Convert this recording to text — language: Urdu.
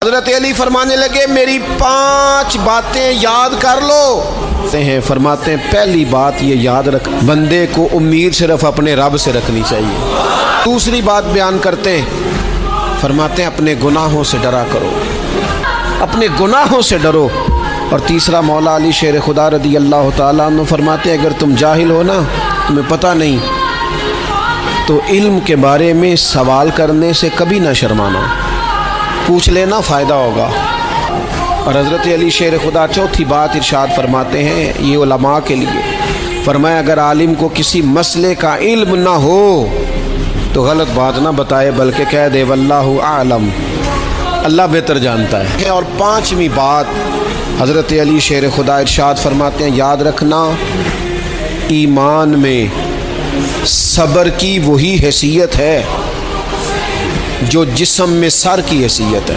حضرت علی فرمانے لگے میری 5 باتیں یاد کر لو ہیں، فرماتے ہیں پہلی بات یہ یاد رکھ، بندے کو امید صرف اپنے رب سے رکھنی چاہیے۔ دوسری بات بیان کرتے ہیں، فرماتے ہیں اپنے گناہوں سے ڈرا کرو، اپنے گناہوں سے ڈرو۔ اور تیسرا مولا علی شیر خدا رضی اللہ تعالیٰ عنہ فرماتے ہیں اگر تم جاہل ہو نا، تمہیں پتہ نہیں، تو علم کے بارے میں سوال کرنے سے کبھی نہ شرمانا، پوچھ لینا، فائدہ ہوگا۔ اور حضرت علی شیر خدا چوتھی بات ارشاد فرماتے ہیں یہ علماء کے لیے، فرمایا اگر عالم کو کسی مسئلے کا علم نہ ہو تو غلط بات نہ بتائے بلکہ کہہ دے واللہ اعلم، اللہ بہتر جانتا ہے۔ اور 5ویں بات حضرت علی شیر خدا ارشاد فرماتے ہیں یاد رکھنا، ایمان میں صبر کی وہی حیثیت ہے جو جسم میں سر کی حیثیت ہے۔